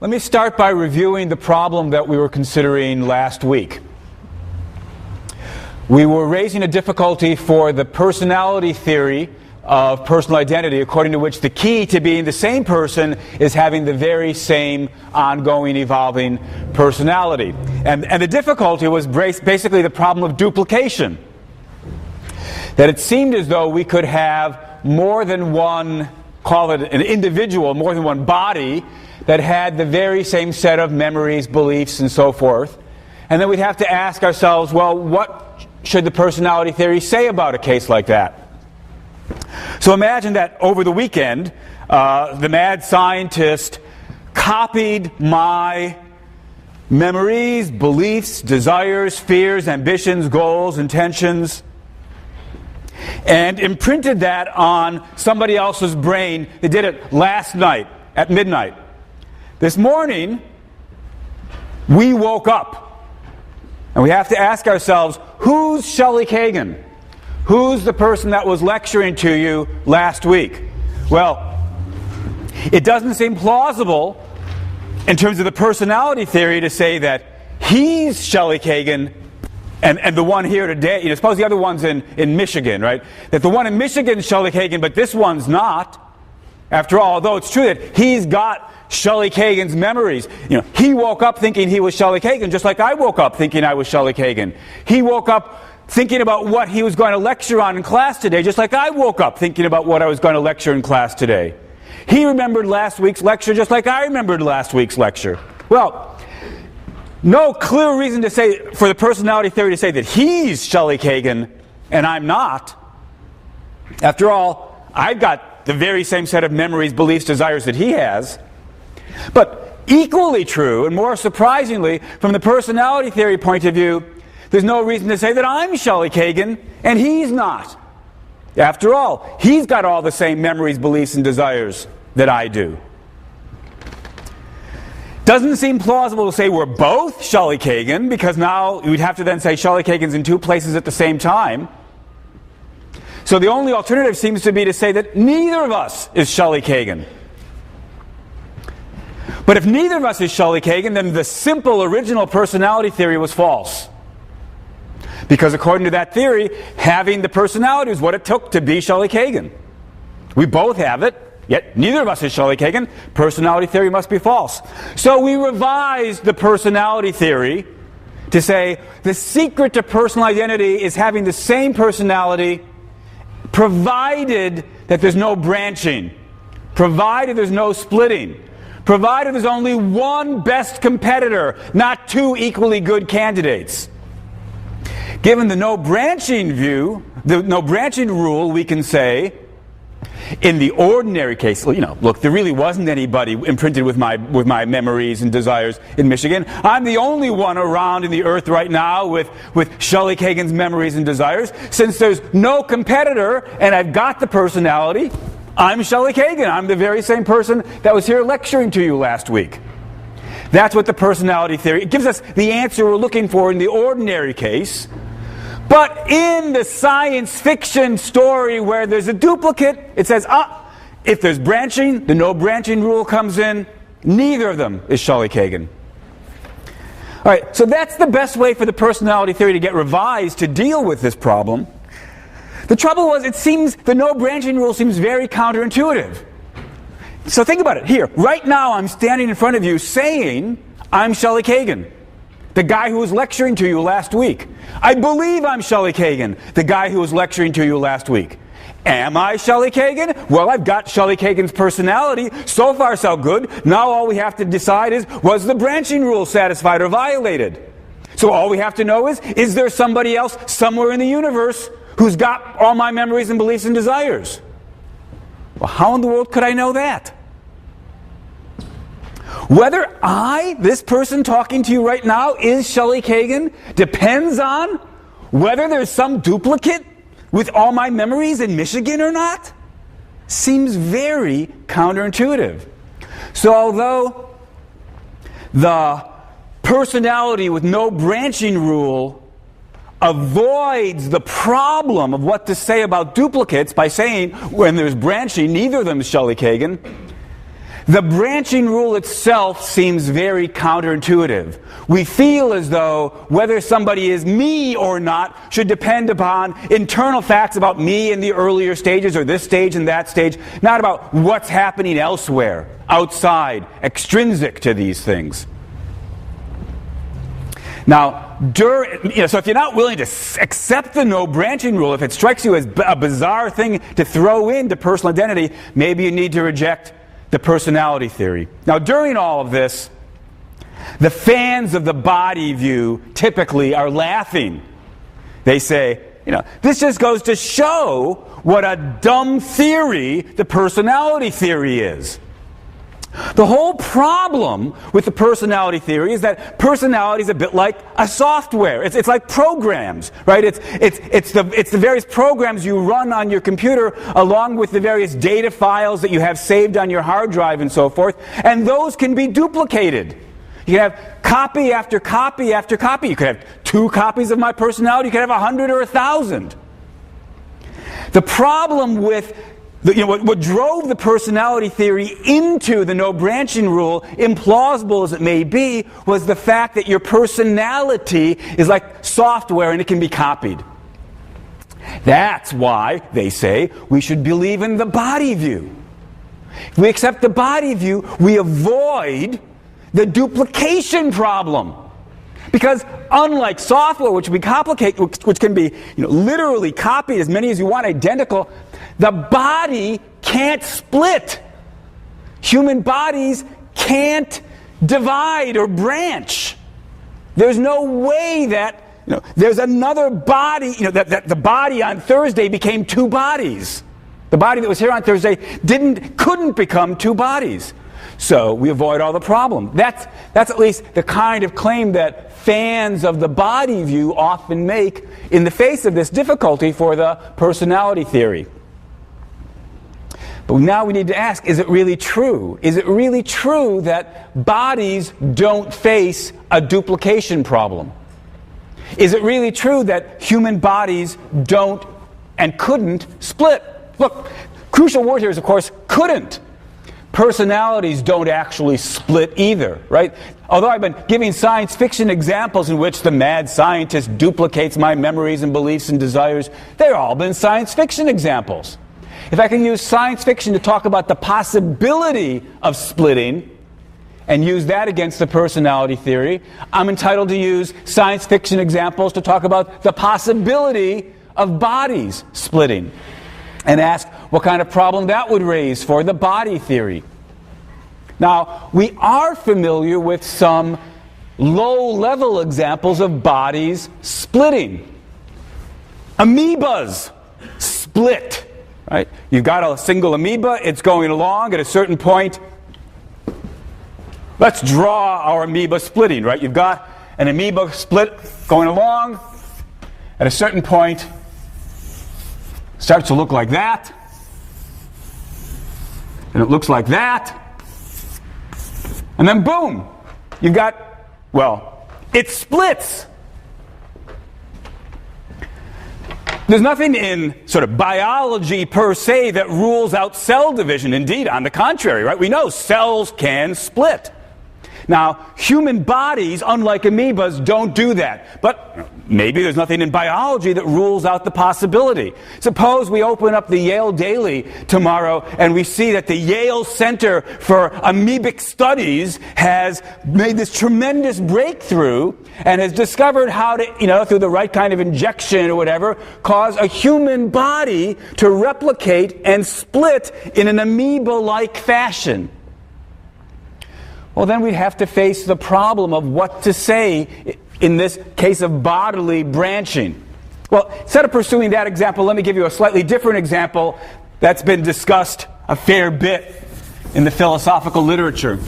Let me start by reviewing the problem that we were considering last week. We were raising a difficulty for the personality theory of personal identity, according to which the key to being the same person is having the very same ongoing, evolving personality. And the difficulty was basically the problem of duplication. That it seemed as though we could have more than one, call it an individual, more than one body, that had the very same set of memories, beliefs, and so forth. And then we'd have to ask ourselves, well, what should the personality theory say about a case like that? So imagine that over the weekend, the mad scientist copied my memories, beliefs, desires, fears, ambitions, goals, intentions, and imprinted that on somebody else's brain. They did it last night at midnight. This morning, we woke up, and we have to ask ourselves, who's Shelley Kagan? Who's the person that was lecturing to you last week? Well, it doesn't seem plausible in terms of the personality theory to say that he's Shelley Kagan and the one here today, suppose the other one's in Michigan, right? That the one in Michigan is Shelley Kagan, but this one's not. After all, although it's true that he's got Shelley Kagan's memories. He woke up thinking he was Shelley Kagan, just like I woke up thinking I was Shelley Kagan. He woke up thinking about what he was going to lecture on in class today, just like I woke up thinking about what I was going to lecture in class today. He remembered last week's lecture just like I remembered last week's lecture. Well, no clear reason to say, for the personality theory to say that he's Shelley Kagan and I'm not. After all, I've got the very same set of memories, beliefs, desires that he has. But equally true, and more surprisingly, from the personality theory point of view, there's no reason to say that I'm Shelley Kagan and he's not. After all, he's got all the same memories, beliefs, and desires that I do. Doesn't seem plausible to say we're both Shelley Kagan, because now we'd have to then say Shelley Kagan's in two places at the same time. So the only alternative seems to be to say that neither of us is Shelley Kagan. But if neither of us is Shelley Kagan, then the simple original personality theory was false. Because according to that theory, having the personality is what it took to be Shelley Kagan. We both have it, yet neither of us is Shelley Kagan. Personality theory must be false. So we revised the personality theory to say the secret to personal identity is having the same personality, provided that there's no branching, provided there's no splitting, provided there's only one best competitor, not two equally good candidates. Given the no branching view, the no branching rule, we can say, in the ordinary case, look, there really wasn't anybody imprinted with my memories and desires in Michigan. I'm the only one around in the earth right now with Shelley Kagan's memories and desires. Since there's no competitor and I've got the personality, I'm Shelley Kagan. I'm the very same person that was here lecturing to you last week. That's what the personality theory, it gives us the answer we're looking for in the ordinary case. But in the science fiction story where there's a duplicate, it says, if there's branching, the no branching rule comes in. Neither of them is Shelley Kagan. All right, so that's the best way for the personality theory to get revised to deal with this problem. The trouble was, it seems the no branching rule seems very counterintuitive. So think about it. Here, right now I'm standing in front of you saying I'm Shelley Kagan, the guy who was lecturing to you last week. I believe I'm Shelley Kagan, the guy who was lecturing to you last week. Am I Shelley Kagan? Well, I've got Shelley Kagan's personality. So far, so good. Now all we have to decide is, was the branching rule satisfied or violated? So all we have to know is there somebody else somewhere in the universe who's got all my memories and beliefs and desires? Well, how in the world could I know that? Whether this person talking to you right now, is Shelley Kagan depends on whether there's some duplicate with all my memories in Michigan or not. Seems very counterintuitive. So although the personality with no branching rule avoids the problem of what to say about duplicates by saying when there's branching, neither of them is Shelley Kagan, The branching rule itself seems very counterintuitive. We feel as though whether somebody is me or not should depend upon internal facts about me in the earlier stages or this stage and that stage, not about what's happening elsewhere, outside, extrinsic to these things. Now, so if you're not willing to accept the no branching rule, if it strikes you as a bizarre thing to throw into personal identity, maybe you need to reject the personality theory. Now, during all of this, the fans of the body view typically are laughing. They say, this just goes to show what a dumb theory the personality theory is. The whole problem with the personality theory is that personality is a bit like a software. It's like programs, right? It's the various programs you run on your computer along with the various data files that you have saved on your hard drive and so forth, and those can be duplicated. You can have copy after copy after copy. You could have 2 copies of my personality. You could have 100 or 1,000. The problem with what drove the personality theory into the no branching rule, implausible as it may be, was the fact that your personality is like software and it can be copied. That's why, they say, we should believe in the body view. If we accept the body view, we avoid the duplication problem. Because unlike software, which can be literally copied, as many as you want, identical, the body can't split. Human bodies can't divide or branch. There's no way that there's another body, that the body on Thursday became 2 bodies. The body that was here on Thursday couldn't become 2 bodies. So we avoid all the problem. That's at least the kind of claim that fans of the body view often make in the face of this difficulty for the personality theory. But now we need to ask, is it really true? Is it really true that bodies don't face a duplication problem? Is it really true that human bodies don't and couldn't split? Look, crucial word here is, of course, couldn't. Personalities don't actually split either, right? Although I've been giving science fiction examples in which the mad scientist duplicates my memories and beliefs and desires, they've all been science fiction examples. If I can use science fiction to talk about the possibility of splitting and use that against the personality theory, I'm entitled to use science fiction examples to talk about the possibility of bodies splitting and ask what kind of problem that would raise for the body theory. Now, we are familiar with some low-level examples of bodies splitting. Amoebas split. Right? You've got a single amoeba, it's going along at a certain point. Let's draw our amoeba splitting, right? You've got an amoeba split going along. At a certain point, starts to look like that. And it looks like that. And then boom, you've got, it splits. There's nothing in sort of biology per se that rules out cell division. Indeed, on the contrary, right? We know cells can split. Now, human bodies, unlike amoebas, don't do that. But maybe there's nothing in biology that rules out the possibility. Suppose we open up the Yale Daily tomorrow and we see that the Yale Center for Amoebic Studies has made this tremendous breakthrough and has discovered how to, through the right kind of injection or whatever, cause a human body to replicate and split in an amoeba-like fashion. Well, then we'd have to face the problem of what to say in this case of bodily branching. Well, instead of pursuing that example, let me give you a slightly different example that's been discussed a fair bit in the philosophical literature.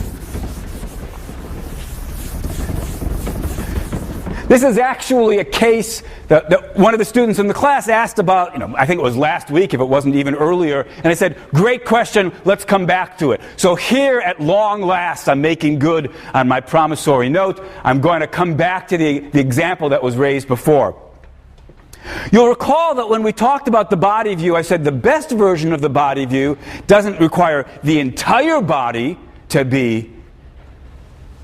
This is actually a case that one of the students in the class asked about, I think it was last week, if it wasn't even earlier, and I said, great question, let's come back to it. So here at long last, I'm making good on my promissory note. I'm going to come back to the example that was raised before. You'll recall that when we talked about the body view, I said the best version of the body view doesn't require the entire body to be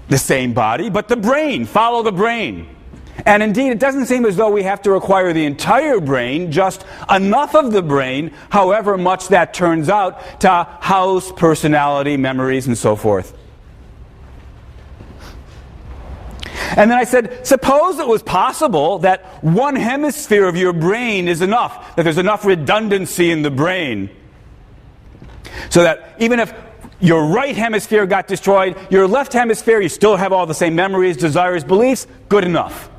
the same body, but the brain. Follow the brain. And indeed, it doesn't seem as though we have to require the entire brain, just enough of the brain, however much that turns out, to house personality, memories, and so forth. And then I said, suppose it was possible that one hemisphere of your brain is enough, that there's enough redundancy in the brain, so that even if your right hemisphere got destroyed, your left hemisphere, you still have all the same memories, desires, beliefs, good enough.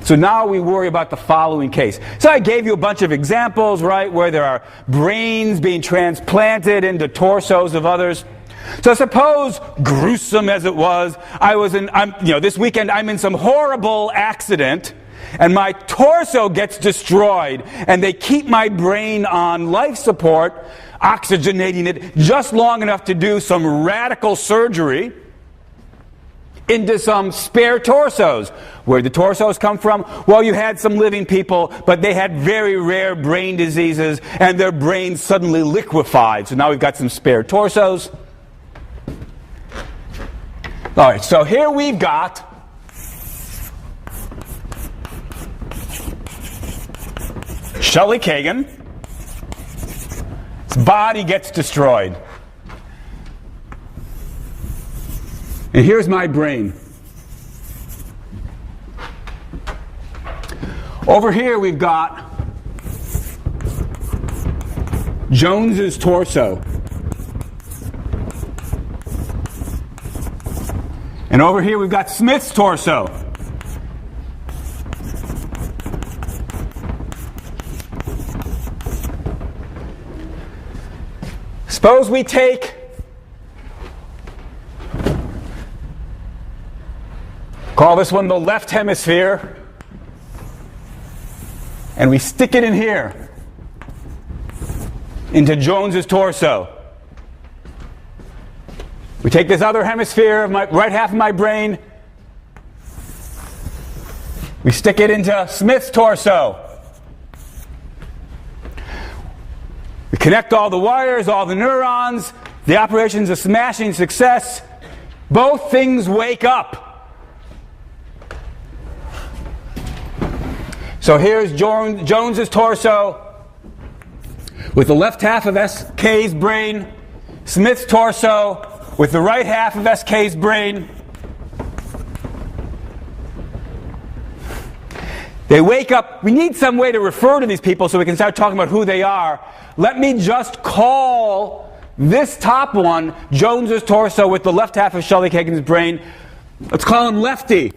So now we worry about the following case. So I gave you a bunch of examples, right, where there are brains being transplanted into torsos of others. So suppose, gruesome as it was, this weekend I'm in some horrible accident, and my torso gets destroyed, and they keep my brain on life support, oxygenating it just long enough to do some radical surgery into some spare torsos. Where did the torsos come from? Well, you had some living people, but they had very rare brain diseases, and their brains suddenly liquefied. So now we've got some spare torsos. All right, so here we've got Shelley Kagan. His body gets destroyed. And here's my brain. Over here we've got Jones's torso. And over here we've got Smith's torso. Suppose we take call this one the left hemisphere, and we stick it in here, into Jones's torso. We take this other hemisphere of my right half of my brain, we stick it into Smith's torso. We connect all the wires, all the neurons, the operation's a smashing success. Both things wake up. So here's Jones's torso with the left half of SK's brain, Smith's torso with the right half of SK's brain. They wake up. We need some way to refer to these people so we can start talking about who they are. Let me just call this top one Jones's torso with the left half of Shelley Kagan's brain. Let's call him Lefty.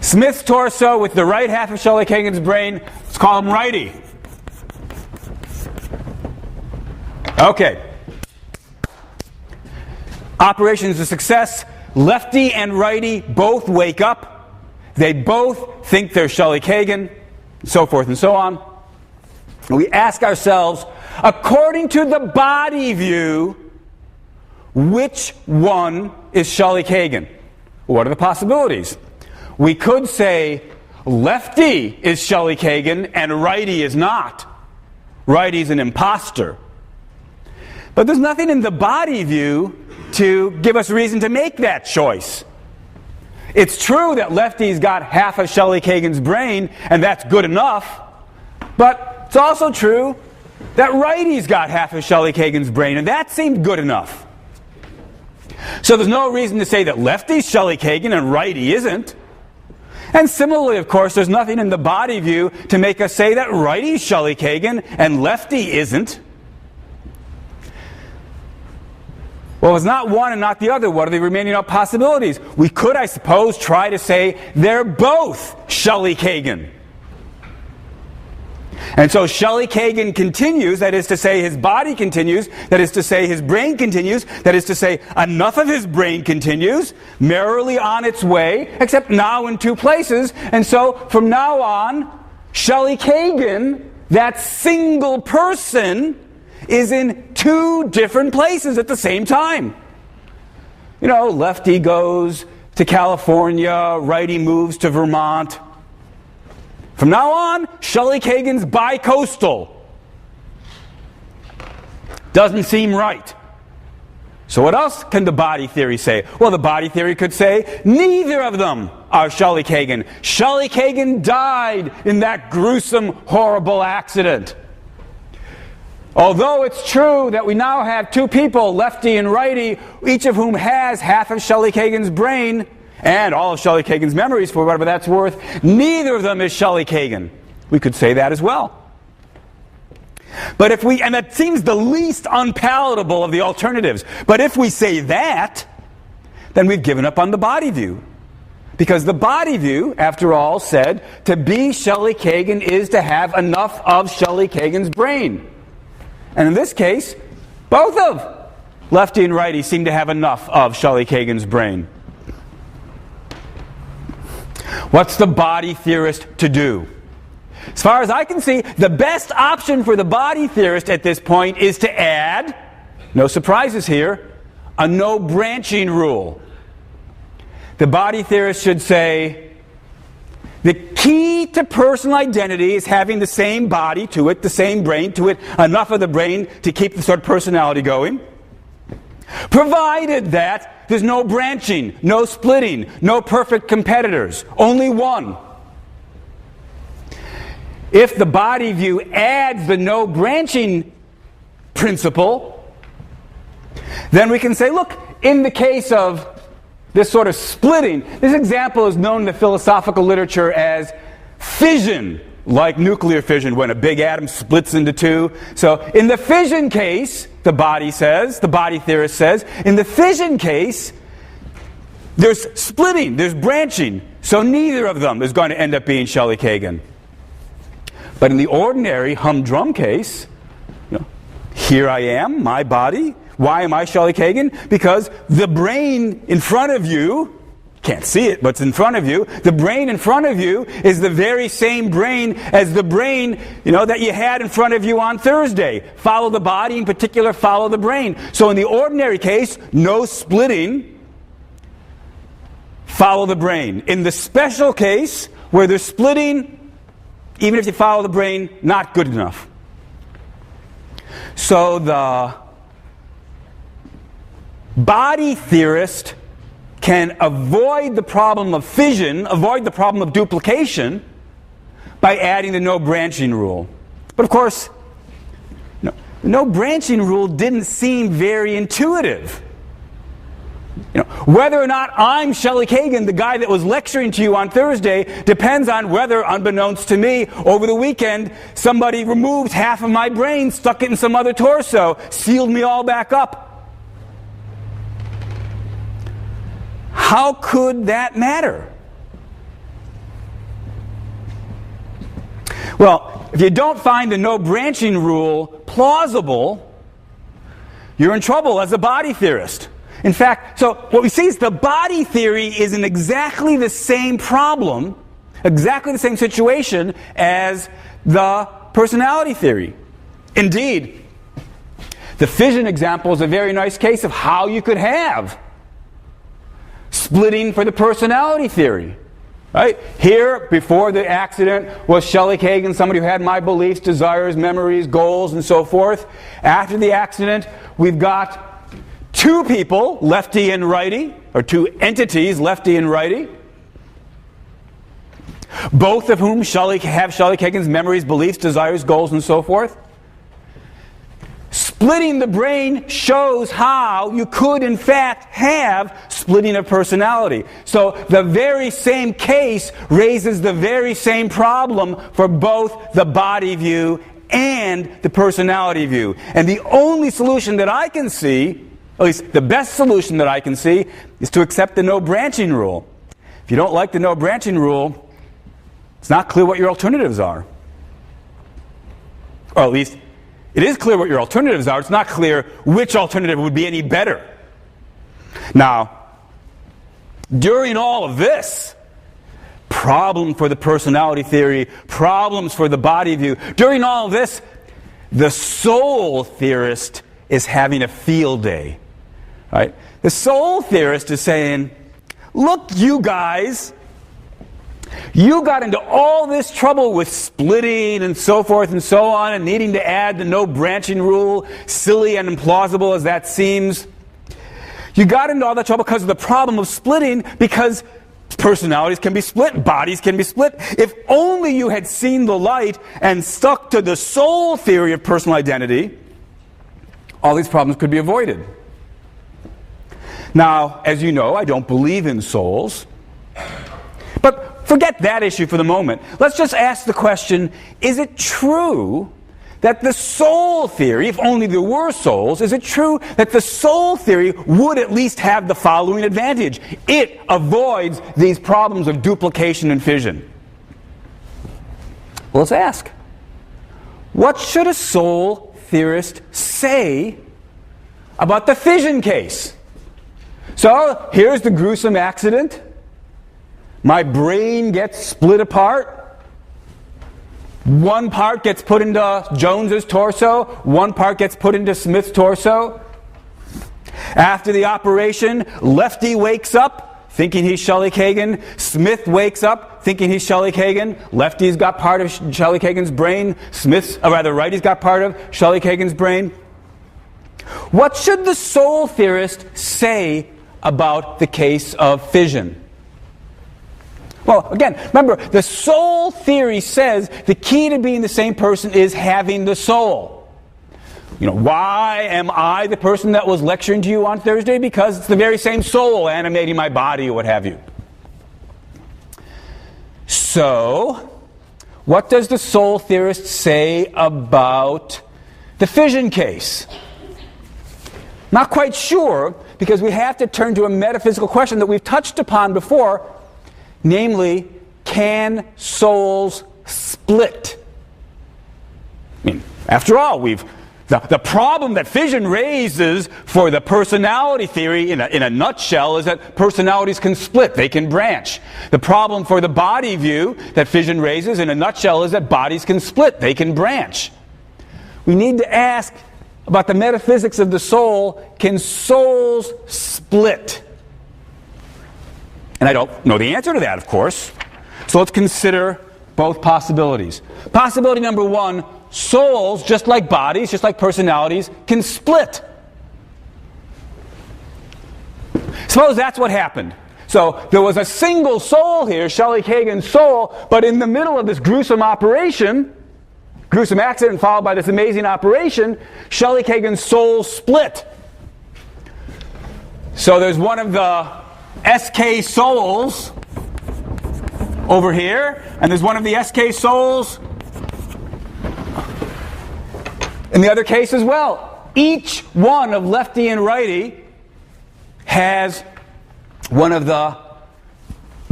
Smith's torso with the right half of Shelley Kagan's brain, let's call him Righty. Okay. Operation's a success. Lefty and Righty both wake up. They both think they're Shelley Kagan, so forth and so on. And we ask ourselves, according to the body view, which one is Shelley Kagan? What are the possibilities? We could say Lefty is Shelley Kagan and Righty is not. Righty's an imposter. But there's nothing in the body view to give us reason to make that choice. It's true that Lefty's got half of Shelley Kagan's brain, and that's good enough. But it's also true that Righty's got half of Shelley Kagan's brain, and that seemed good enough. So there's no reason to say that Lefty's Shelley Kagan and Righty isn't. And similarly, of course, there's nothing in the body view to make us say that Righty's Shelley Kagan and Lefty isn't. Well, it's not one and not the other. What are the remaining possibilities? We could, I suppose, try to say they're both Shelley Kagan. And so Shelley Kagan continues, that is to say his body continues, that is to say his brain continues, that is to say enough of his brain continues, merrily on its way, except now in two places. And so from now on, Shelley Kagan, that single person, is in two different places at the same time. You know, Lefty goes to California, Righty moves to Vermont. From now on, Shelley Kagan's bi-coastal. Doesn't seem right. So what else can the body theory say? Well, the body theory could say neither of them are Shelley Kagan. Shelley Kagan died in that gruesome, horrible accident. Although it's true that we now have two people, lefty and righty, each of whom has half of Shelley Kagan's brain and all of Shelley Kagan's memories, for whatever that's worth, neither of them is Shelley Kagan. We could say that as well. But if we, and that seems the least unpalatable of the alternatives, but if we say that, then we've given up on the body view. Because the body view, after all, said to be Shelley Kagan is to have enough of Shelley Kagan's brain. And in this case, both of lefty and righty seem to have enough of Shelley Kagan's brain. What's the body theorist to do? As far as I can see, the best option for the body theorist at this point is to add, no surprises here, a no branching rule. The body theorist should say, the key to personal identity is having the same body to it, the same brain to it, enough of the brain to keep the sort of personality going, provided that there's no branching, no splitting, no perfect competitors, only one. If the body view adds the no branching principle, then we can say, look, in the case of this sort of splitting, this example is known in the philosophical literature as fission, like nuclear fission, when a big atom splits into two. So in the fission case, the body theorist says, in the fission case, there's splitting, there's branching, so neither of them is going to end up being Shelley Kagan. But in the ordinary humdrum case, here I am, my body. Why am I Shelley Kagan? Because the brain in front of you, can't see it, but it's in front of you. The brain in front of you is the very same brain as the brain, that you had in front of you on Thursday. Follow the body, in particular, follow the brain. So in the ordinary case, no splitting, follow the brain. In the special case, where there's splitting, even if you follow the brain, not good enough. So the body theorist can avoid the problem of fission, avoid the problem of duplication, by adding the no branching rule. But of course, the no branching rule didn't seem very intuitive. Whether or not I'm Shelley Kagan, the guy that was lecturing to you on Thursday, depends on whether, unbeknownst to me, over the weekend, somebody removed half of my brain, stuck it in some other torso, sealed me all back up. How could that matter? Well, if you don't find the no branching rule plausible, you're in trouble as a body theorist. In fact, so what we see is the body theory is in exactly the same problem, exactly the same situation as the personality theory. Indeed, the fission example is a very nice case of how you could have splitting for the personality theory. Right? Here, before the accident, was Shelley Kagan, somebody who had my beliefs, desires, memories, goals, and so forth. After the accident, we've got two people, lefty and righty, or two entities, lefty and righty, both of whom have Shelley Kagan's memories, beliefs, desires, goals, and so forth. Splitting the brain shows how you could, in fact, have splitting of personality. So the very same case raises the very same problem for both the body view and the personality view. And the only solution that I can see, at least the best solution that I can see, is to accept the no branching rule. If you don't like the no branching rule, it's not clear what your alternatives are. Or at least, it is clear what your alternatives are. It's not clear which alternative would be any better. Now, during all of this, problem for the personality theory, problems for the body view, during all of this, the soul theorist is having a field day. Right? The soul theorist is saying, look, you guys, You got into all this trouble with splitting and so forth and so on, and needing to add the no branching rule, silly and implausible as that seems. You got into all that trouble because of the problem of splitting, because personalities can be split, bodies can be split. If only you had seen the light and stuck to the soul theory of personal identity, all these problems could be avoided. Now, as you know, I don't believe in souls. But forget that issue for the moment. Let's just ask the question, is it true that the soul theory, if only there were souls, is it true that the soul theory would at least have the following advantage? It avoids these problems of duplication and fission. Well, let's ask. What should a soul theorist say about the fission case? So, here's the gruesome accident. My brain gets split apart. One part gets put into Jones's torso. One part gets put into Smith's torso. After the operation, Lefty wakes up thinking he's Shelley Kagan. Smith wakes up thinking he's Shelley Kagan. Lefty's got part of Shelley Kagan's brain. Righty's got part of Shelley Kagan's brain. What should the soul theorist say about the case of fission? Well, again, remember, the soul theory says the key to being the same person is having the soul. You know, why am I the person that was lecturing to you on Thursday? Because it's the very same soul animating my body or what have you. So, what does the soul theorist say about the fission case? Not quite sure, because we have to turn to a metaphysical question that we've touched upon before. Namely, can souls split? I mean, after all, the problem that fission raises for the personality theory in a nutshell is that personalities can split, they can branch. The problem for the body view that fission raises in a nutshell is that bodies can split, they can branch. We need to ask about the metaphysics of the soul. Can souls split? And I don't know the answer to that, of course. So let's consider both possibilities. Possibility number one, souls, just like bodies, just like personalities, can split. Suppose that's what happened. So there was a single soul here, Shelley Kagan's soul, but in the middle of this gruesome accident followed by this amazing operation, Shelley Kagan's soul split. So there's one of the SK souls over here, and there's one of the SK souls in the other case as well. Each one of Lefty and Righty has one of the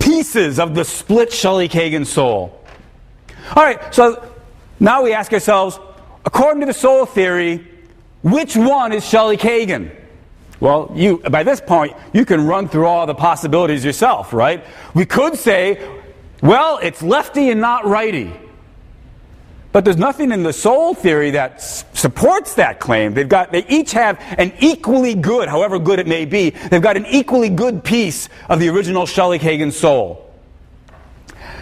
pieces of the split Shelley Kagan soul. All right, so now we ask ourselves, according to the soul theory, which one is Shelley Kagan? Well, by this point, you can run through all the possibilities yourself, right? We could say, well, it's Lefty and not Righty. But there's nothing in the soul theory that supports that claim. They each have an equally good, however good it may be, they've got an equally good piece of the original Shelley Kagan soul.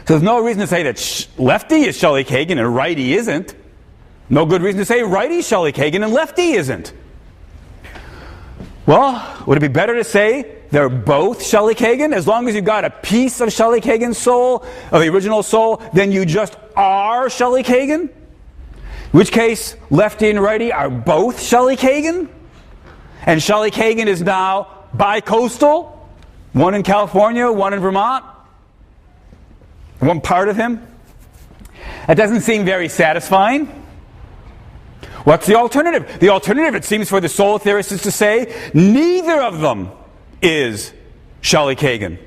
So there's no reason to say that Lefty is Shelley Kagan and Righty isn't. No good reason to say Righty's Shelley Kagan and Lefty isn't. Well, would it be better to say they're both Shelley Kagan? As long as you've got a piece of Shelley Kagan's soul, of the original soul, then you just are Shelley Kagan? In which case, Lefty and Righty are both Shelley Kagan? And Shelley Kagan is now bi-coastal, one in California, one in Vermont, one part of him. That doesn't seem very satisfying. What's the alternative? The alternative, it seems, for the soul theorist is to say neither of them is Shelley Kagan.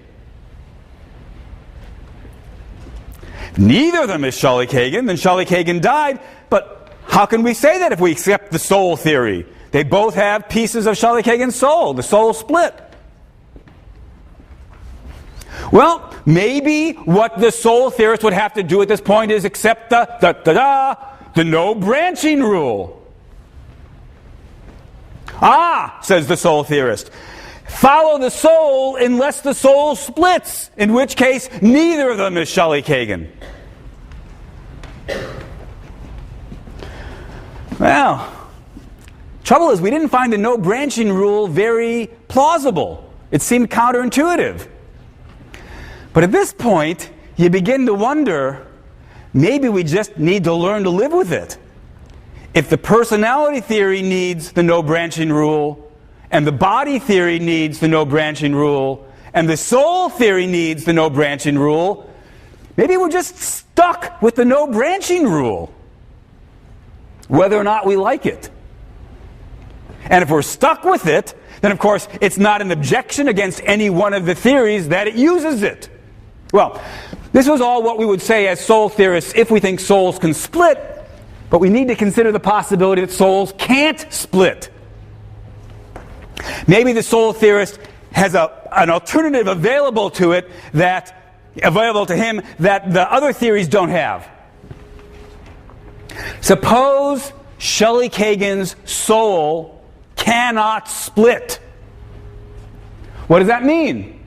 If neither of them is Shelley Kagan, then Shelley Kagan died. But how can we say that if we accept the soul theory? They both have pieces of Shelley Kagan's soul. The soul split. Well, maybe what the soul theorist would have to do at this point is accept the no branching rule. Ah, says the soul theorist. follow the soul unless the soul splits, in which case neither of them is Shelley Kagan. Well, trouble is we didn't find the no branching rule very plausible. It seemed counterintuitive. But at this point, you begin to wonder, maybe we just need to learn to live with it. If the personality theory needs the no branching rule, and the body theory needs the no branching rule, and the soul theory needs the no branching rule, maybe we're just stuck with the no branching rule, whether or not we like it. And if we're stuck with it, then of course it's not an objection against any one of the theories that it uses it. Well, this was all what we would say as soul theorists if we think souls can split, but we need to consider the possibility that souls can't split. Maybe the soul theorist has an alternative available to him that the other theories don't have. Suppose Shelley Kagan's soul cannot split. What does that mean?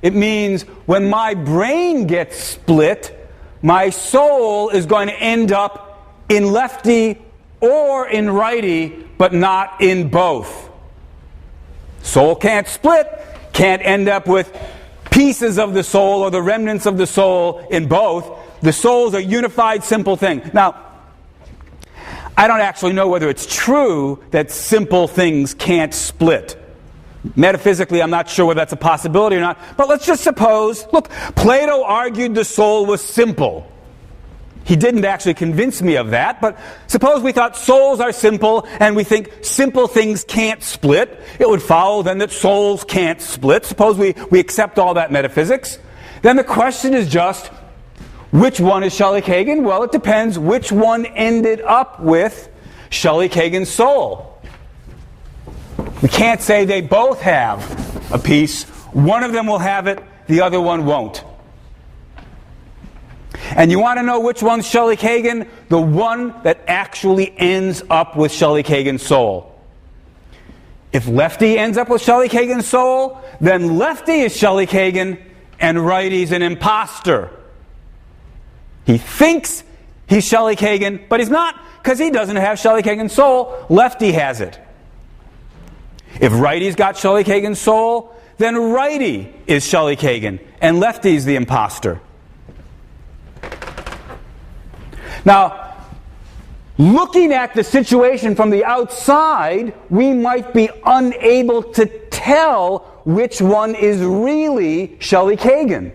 It means when my brain gets split, my soul is going to end up in lefty or in righty, but not in both. Soul can't split, can't end up with pieces of the soul or the remnants of the soul in both. The soul is a unified, simple thing. Now, I don't actually know whether it's true that simple things can't split. Metaphysically, I'm not sure whether that's a possibility or not. But let's just suppose, look, Plato argued the soul was simple. He didn't actually convince me of that, but suppose we thought souls are simple and we think simple things can't split. It would follow then that souls can't split. Suppose we accept all that metaphysics. Then the question is just, which one is Shelley Kagan? Well, it depends which one ended up with Shelley Kagan's soul. We can't say they both have a piece. One of them will have it, the other one won't. And you want to know which one's Shelley Kagan? The one that actually ends up with Shelley Kagan's soul. If lefty ends up with Shelley Kagan's soul, then lefty is Shelley Kagan and righty's an imposter. He thinks he's Shelley Kagan, but he's not, because he doesn't have Shelley Kagan's soul. Lefty has it. If righty's got Shelley Kagan's soul, then righty is Shelley Kagan, and lefty's the imposter. Now, looking at the situation from the outside, we might be unable to tell which one is really Shelley Kagan.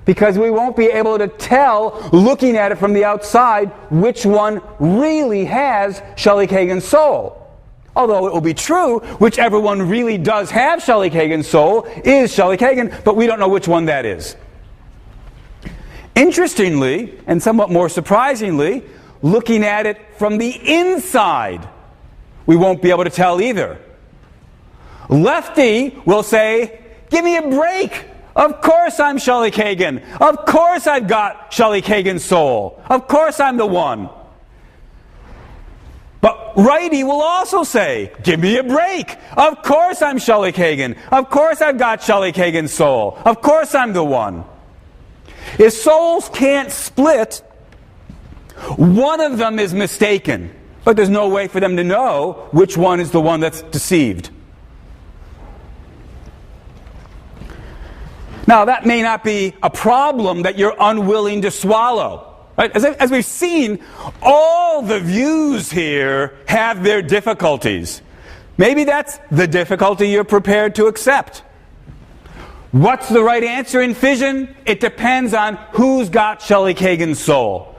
Because we won't be able to tell, looking at it from the outside, which one really has Shelley Kagan's soul. Although it will be true, whichever one really does have Shelley Kagan's soul is Shelley Kagan, but we don't know which one that is. Interestingly, and somewhat more surprisingly, looking at it from the inside, we won't be able to tell either. Lefty will say, give me a break. Of course I'm Shelley Kagan. Of course I've got Shelley Kagan's soul. Of course I'm the one. But righty will also say, give me a break. Of course I'm Shelley Kagan. Of course I've got Shelley Kagan's soul. Of course I'm the one. If souls can't split, one of them is mistaken. But there's no way for them to know which one is the one that's deceived. Now, that may not be a problem that you're unwilling to swallow. Right? As we've seen, all the views here have their difficulties. Maybe that's the difficulty you're prepared to accept. What's the right answer in fission? It depends on who's got Shelley Kagan's soul.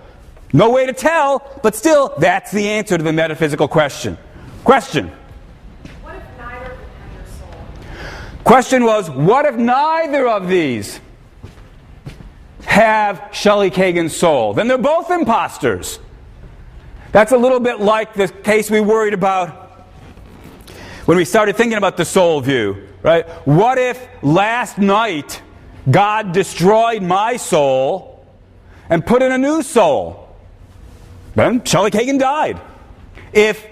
No way to tell, but still, that's the answer to the metaphysical question. Question. What if neither of them have their soul? Question was, what if neither of these have Shelley Kagan's soul? Then they're both imposters. That's a little bit like the case we worried about when we started thinking about the soul view, right? What if last night God destroyed my soul and put in a new soul? Then Shelley Kagan died. If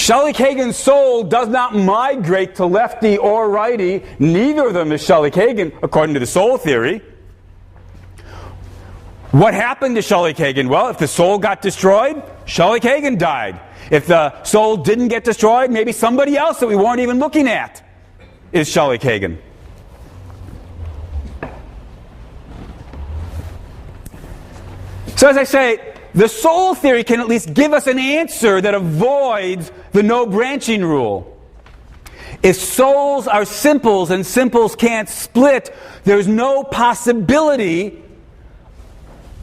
Shelley Kagan's soul does not migrate to lefty or righty. Neither of them is Shelley Kagan, according to the soul theory. What happened to Shelley Kagan? Well, if the soul got destroyed, Shelley Kagan died. If the soul didn't get destroyed, maybe somebody else that we weren't even looking at is Shelley Kagan. So as I say, the soul theory can at least give us an answer that avoids the no branching rule. If souls are simples and simples can't split, there's no possibility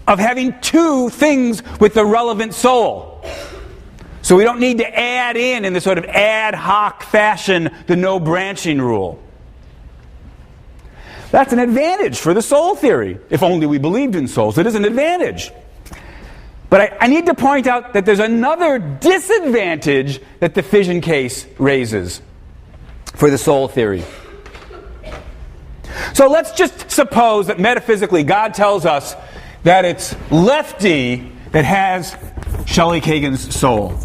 of having two things with the relevant soul. So we don't need to add in the sort of ad hoc fashion the no branching rule. That's an advantage for the soul theory. If only we believed in souls, it is an advantage. But I need to point out that there's another disadvantage that the fission case raises for the soul theory. So let's just suppose that metaphysically God tells us that it's lefty that has Shelley Kagan's soul.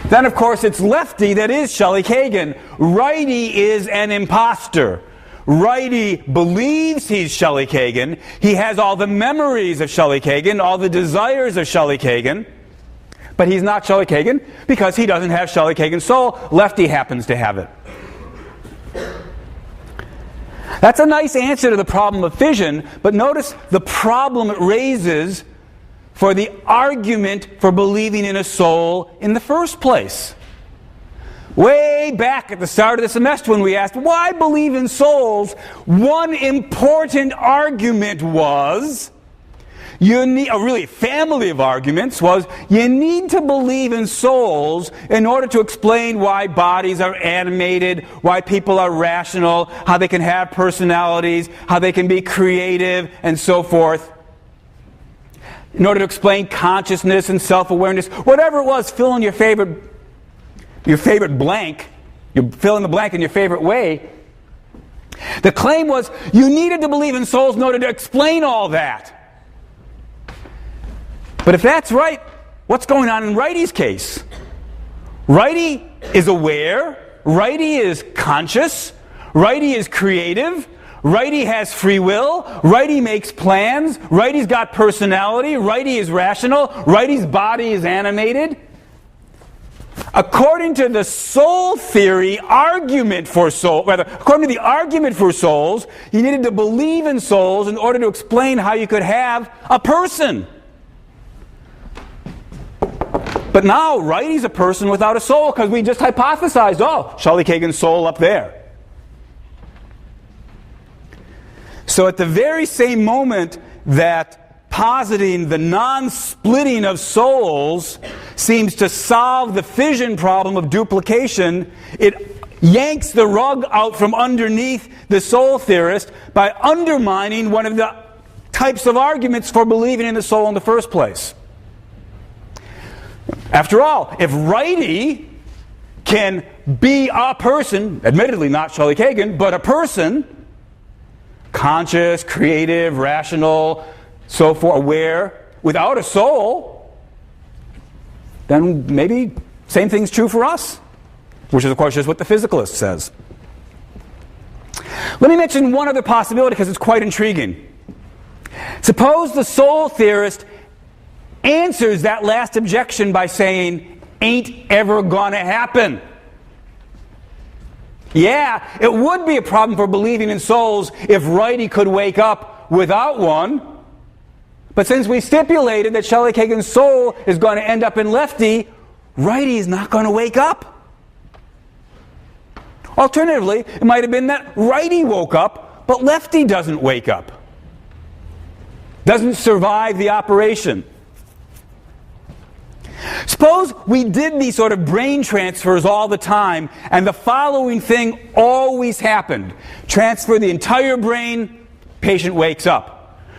Then, of course, it's lefty that is Shelley Kagan. Righty is an imposter. Righty believes he's Shelley Kagan. He has all the memories of Shelley Kagan, all the desires of Shelley Kagan. But he's not Shelley Kagan because he doesn't have Shelley Kagan's soul. Lefty happens to have it. That's a nice answer to the problem of fission, but notice the problem it raises for the argument for believing in a soul in the first place. Way back at the start of the semester when we asked, why believe in souls? One important argument was, really a family of arguments was, you need to believe in souls in order to explain why bodies are animated, why people are rational, how they can have personalities, how they can be creative, and so forth. In order to explain consciousness and self-awareness, whatever it was, fill in your favorite blank. You fill in the blank in your favorite way. The claim was you needed to believe in souls in order to explain all that. But if that's right, what's going on in Righty's case? Righty is aware. Righty is conscious. Righty is creative. Righty has free will. Righty makes plans. Righty's got personality. Righty is rational. Righty's body is animated. According to the soul theory argument for soul, according to the argument for souls, you needed to believe in souls in order to explain how you could have a person. But now, Righty's a person without a soul because we just hypothesized, Shelley Kagan's soul up there. So at the very same moment that positing the non-splitting of souls seems to solve the fission problem of duplication, it yanks the rug out from underneath the soul theorist by undermining one of the types of arguments for believing in the soul in the first place. After all, if Righty can be a person, admittedly not Shelley Kagan, but a person, conscious, creative, rational, so forth, aware, without a soul, then maybe same thing's true for us, which is, of course, just what the physicalist says. Let me mention one other possibility because it's quite intriguing. Suppose the soul theorist answers that last objection by saying, ain't ever gonna happen. Yeah, it would be a problem for believing in souls if Righty could wake up without one. But since we stipulated that Shelley Kagan's soul is going to end up in Lefty, Righty is not going to wake up. Alternatively, it might have been that Righty woke up, but Lefty doesn't wake up. Doesn't survive the operation. Suppose we did these sort of brain transfers all the time, and the following thing always happened. Transfer the entire brain, patient wakes up.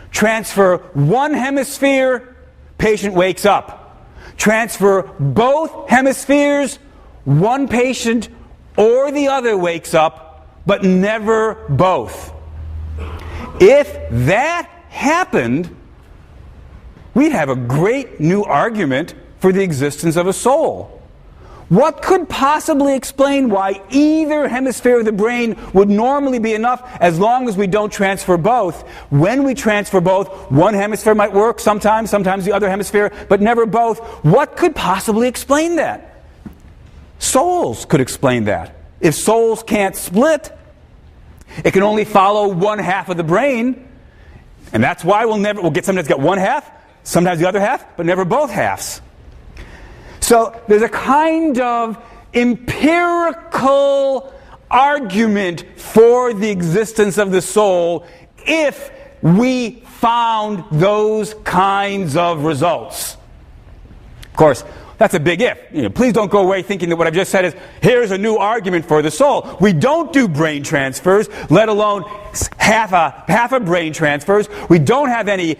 Transfer one hemisphere, patient wakes up. Transfer both hemispheres, one patient or the other wakes up, but never both. If that happened, we'd have a great new argument for the existence of a soul. What could possibly explain why either hemisphere of the brain would normally be enough as long as we don't transfer both? When we transfer both, one hemisphere might work sometimes the other hemisphere, but never both. What could possibly explain that? Souls could explain that. If souls can't split, it can only follow one half of the brain, and that's why we'll get sometimes get one half, sometimes the other half, but never both halves. So there's a kind of empirical argument for the existence of the soul if we found those kinds of results. Of course, that's a big if. Please don't go away thinking that what I've just said is, here's a new argument for the soul. We don't do brain transfers, let alone half a brain transfers. We don't have any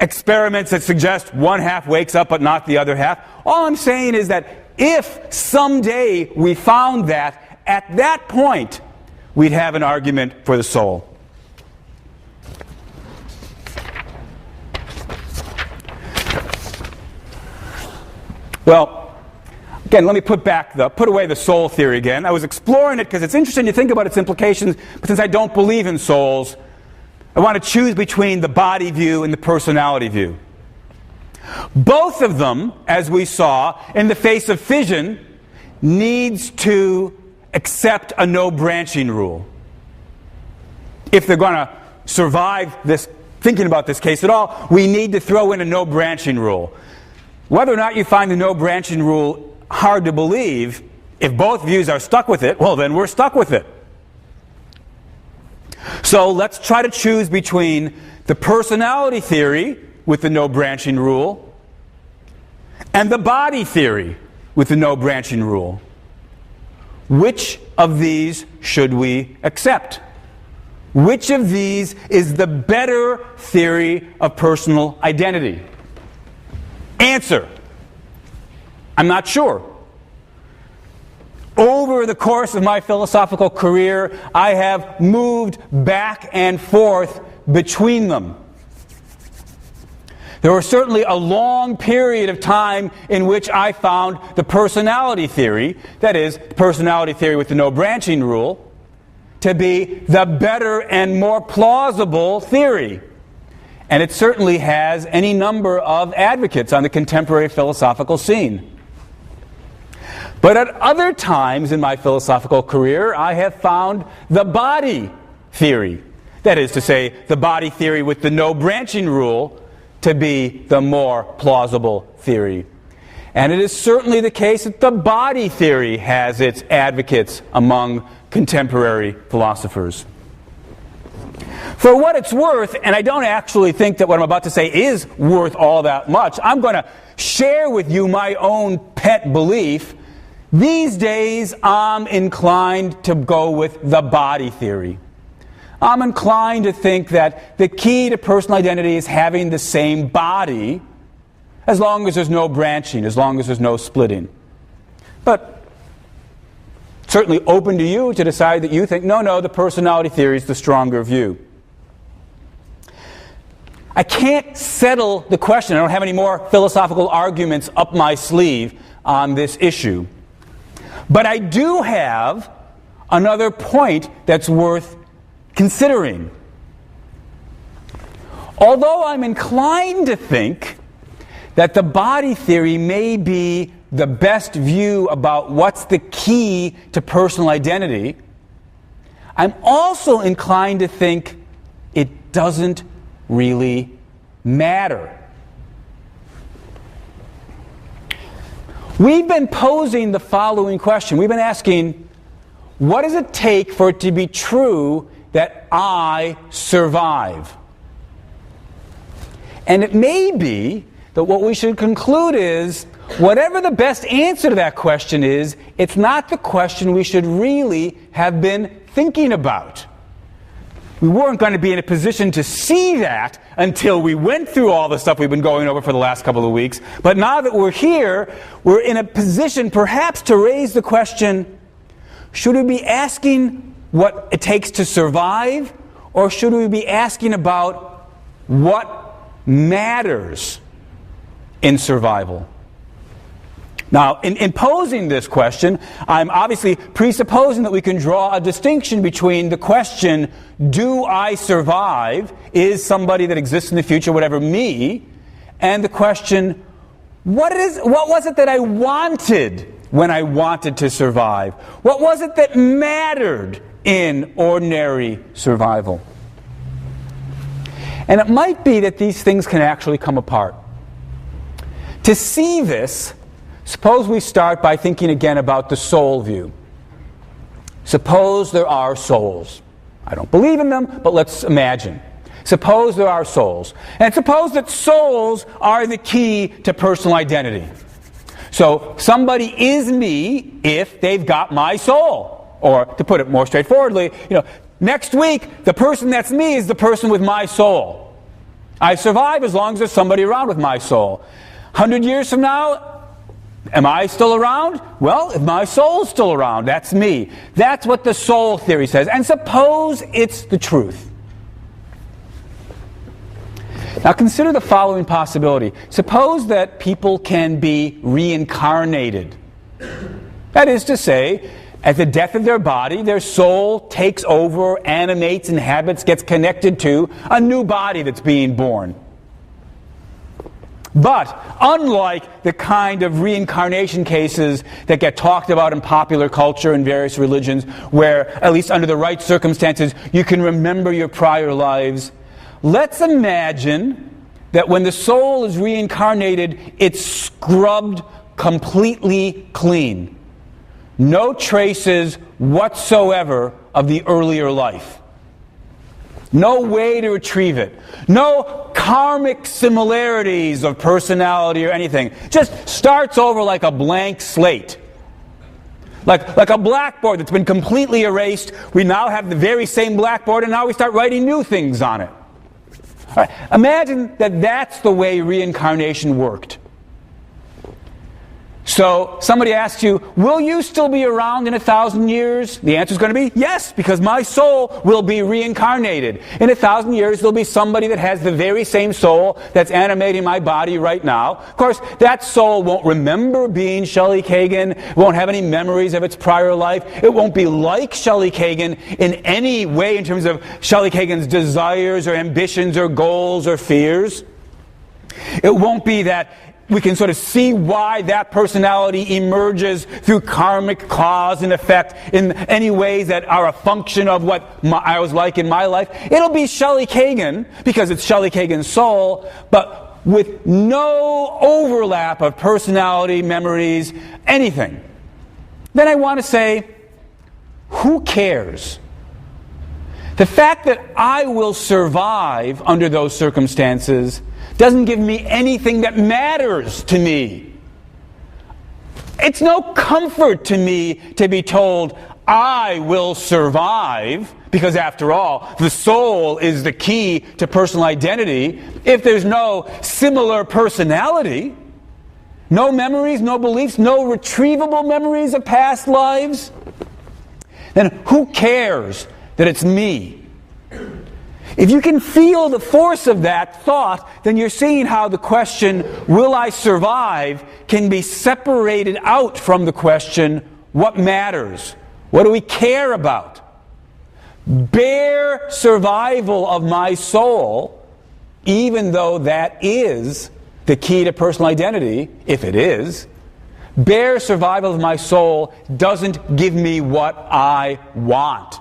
experiments that suggest one half wakes up but not the other half. All I'm saying is that if someday we found that, at that point, we'd have an argument for the soul. Well, again, let me put away the soul theory again. I was exploring it because it's interesting to think about its implications, but since I don't believe in souls, I want to choose between the body view and the personality view. Both of them, as we saw, in the face of fission, needs to accept a no branching rule. If they're going to survive this, thinking about this case at all, we need to throw in a no branching rule. Whether or not you find the no branching rule hard to believe, if both views are stuck with it, well, then we're stuck with it. So let's try to choose between the personality theory with the no branching rule and the body theory with the no branching rule. Which of these should we accept? Which of these is the better theory of personal identity? Answer: I'm not sure. Over the course of my philosophical career, I have moved back and forth between them. There was certainly a long period of time in which I found the personality theory, that is, personality theory with the no branching rule, to be the better and more plausible theory. And it certainly has any number of advocates on the contemporary philosophical scene. But at other times in my philosophical career, I have found the body theory, that is to say, the body theory with the no branching rule, to be the more plausible theory. And it is certainly the case that the body theory has its advocates among contemporary philosophers. For what it's worth, and I don't actually think that what I'm about to say is worth all that much, I'm going to share with you my own pet belief. These days, I'm inclined to go with the body theory. I'm inclined to think that the key to personal identity is having the same body, as long as there's no branching, as long as there's no splitting. But certainly open to you to decide that you think, no, the personality theory is the stronger view. I can't settle the question. I don't have any more philosophical arguments up my sleeve on this issue. But I do have another point that's worth considering. Although I'm inclined to think that the body theory may be the best view about what's the key to personal identity, I'm also inclined to think it doesn't really matter. We've been posing the following question. We've been asking, what does it take for it to be true that I survive? And it may be that what we should conclude is, whatever the best answer to that question is, it's not the question we should really have been thinking about. We weren't going to be in a position to see that until we went through all the stuff we've been going over for the last couple of weeks. But now that we're here, we're in a position perhaps to raise the question, should we be asking what it takes to survive, or should we be asking about what matters in survival? Now, in posing this question, I'm obviously presupposing that we can draw a distinction between the question, do I survive, is somebody that exists in the future, whatever, me, and the question, what was it that I wanted when I wanted to survive? What was it that mattered in ordinary survival? And it might be that these things can actually come apart. To see this, suppose we start by thinking again about the soul view. Suppose there are souls. I don't believe in them, but let's imagine. Suppose there are souls. And suppose that souls are the key to personal identity. So somebody is me if they've got my soul. Or to put it more straightforwardly, next week the person that's me is the person with my soul. I survive as long as there's somebody around with my soul. 100 years from now, am I still around? Well, if my soul's still around, that's me. That's what the soul theory says. And suppose it's the truth. Now consider the following possibility. Suppose that people can be reincarnated. That is to say, at the death of their body, their soul takes over, animates, inhabits, gets connected to a new body that's being born. But unlike the kind of reincarnation cases that get talked about in popular culture and various religions, where, at least under the right circumstances, you can remember your prior lives, let's imagine that when the soul is reincarnated, it's scrubbed completely clean. No traces whatsoever of the earlier life. No way to retrieve it. No karmic similarities of personality or anything. Just starts over like a blank slate. Like a blackboard that's been completely erased. We now have the very same blackboard, and now we start writing new things on it. All right. Imagine that that's the way reincarnation worked. So somebody asks you, will you still be around in 1,000 years? The answer is going to be yes, because my soul will be reincarnated. In 1,000 years, there'll be somebody that has the very same soul that's animating my body right now. Of course, that soul won't remember being Shelley Kagan, won't have any memories of its prior life. It won't be like Shelley Kagan in any way in terms of Shelley Kagan's desires or ambitions or goals or fears. It won't be that we can sort of see why that personality emerges through karmic cause and effect in any ways that are a function of what I was like in my life. It'll be Shelley Kagan, because it's Shelley Kagan's soul, but with no overlap of personality, memories, anything. Then I want to say, who cares? The fact that I will survive under those circumstances doesn't give me anything that matters to me. It's no comfort to me to be told I will survive, because after all, the soul is the key to personal identity. If there's no similar personality, no memories, no beliefs, no retrievable memories of past lives, then who cares that it's me? If you can feel the force of that thought, then you're seeing how the question, will I survive, can be separated out from the question, what matters? What do we care about? Bare survival of my soul, even though that is the key to personal identity, if it is, bare survival of my soul doesn't give me what I want.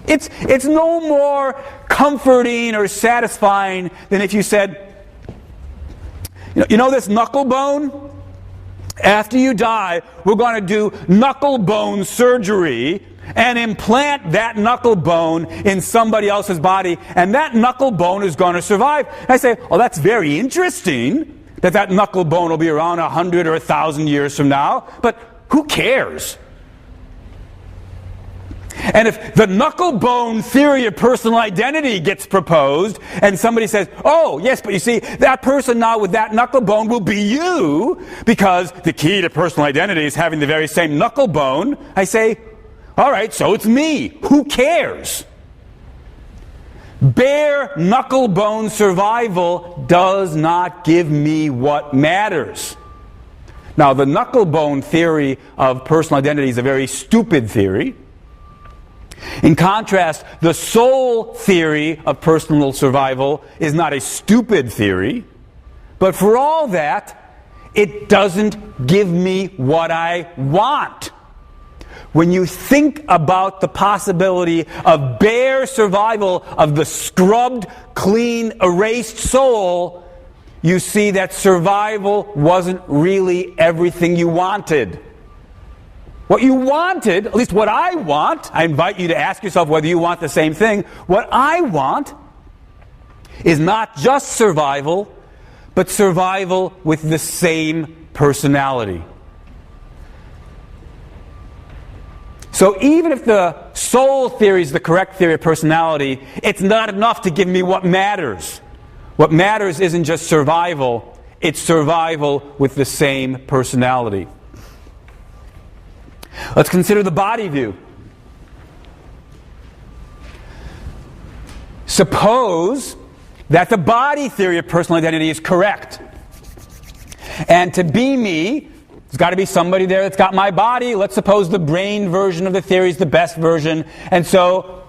It's no more comforting or satisfying than if you said, you know this knuckle bone? After you die, we're going to do knuckle bone surgery and implant that knuckle bone in somebody else's body, and that knuckle bone is going to survive. And I say, oh, that's very interesting that knuckle bone will be around 100 or 1,000 years from now, but who cares? And if the knuckle bone theory of personal identity gets proposed, and somebody says, oh, yes, but you see, that person now with that knuckle bone will be you, because the key to personal identity is having the very same knuckle bone, I say, all right, so it's me. Who cares? Bare knuckle bone survival does not give me what matters. Now, the knucklebone theory of personal identity is a very stupid theory. In contrast, the soul theory of personal survival is not a stupid theory. But for all that, it doesn't give me what I want. When you think about the possibility of bare survival of the scrubbed, clean, erased soul, you see that survival wasn't really everything you wanted. What you wanted, at least what I want, I invite you to ask yourself whether you want the same thing. What I want is not just survival, but survival with the same personality. So even if the soul theory is the correct theory of personality, it's not enough to give me what matters. What matters isn't just survival, it's survival with the same personality. Let's consider the body view. Suppose that the body theory of personal identity is correct. And to be me, there's got to be somebody there that's got my body. Let's suppose the brain version of the theory is the best version. And so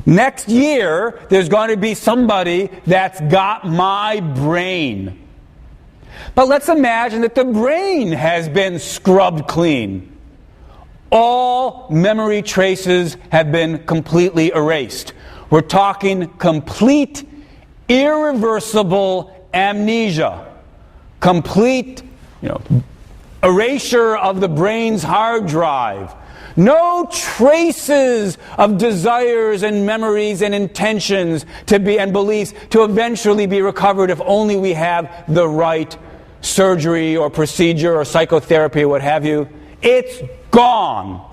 next year, there's going to be somebody that's got my brain. But let's imagine that the brain has been scrubbed clean. All memory traces have been completely erased. We're talking complete, irreversible amnesia. Complete, erasure of the brain's hard drive. No traces of desires and memories and intentions and beliefs to eventually be recovered if only we have the right surgery or procedure or psychotherapy or what have you. It's gone.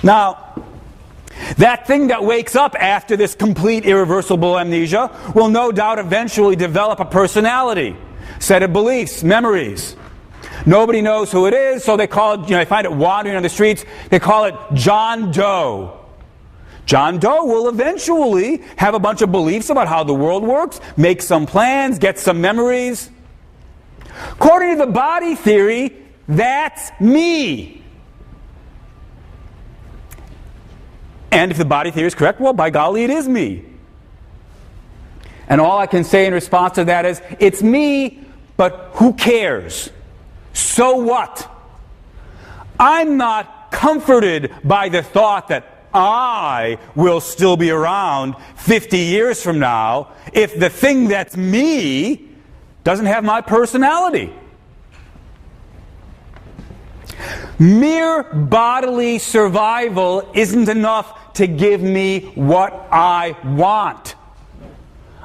Now, that thing that wakes up after this complete irreversible amnesia will no doubt eventually develop a personality, set of beliefs, memories. Nobody knows who it is, so they call it, they find it wandering on the streets, they call it John Doe. John Doe will eventually have a bunch of beliefs about how the world works, make some plans, get some memories. According to the body theory, that's me. And if the body theory is correct, well, by golly, it is me. And all I can say in response to that is, it's me, but who cares? So what? I'm not comforted by the thought that I will still be around 50 years from now if the thing that's me doesn't have my personality. Mere bodily survival isn't enough to give me what I want.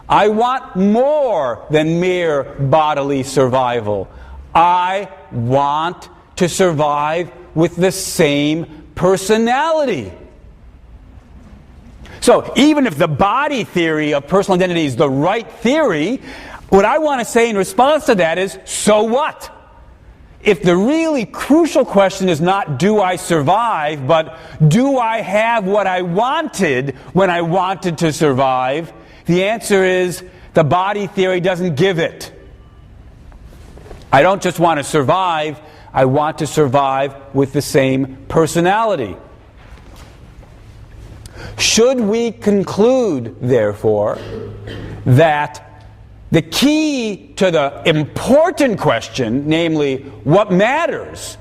I want more than mere bodily survival. I want to survive with the same personality. So even if the body theory of personal identity is the right theory, what I want to say in response to that is, so what? If the really crucial question is not do I survive, but do I have what I wanted when I wanted to survive, the answer is the body theory doesn't give it. I don't just want to survive, I want to survive with the same personality. Should we conclude, therefore, that the key to the important question, namely, what matters,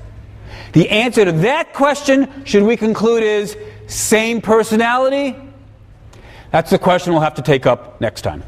the answer to that question, should we conclude, is same personality? That's the question we'll have to take up next time.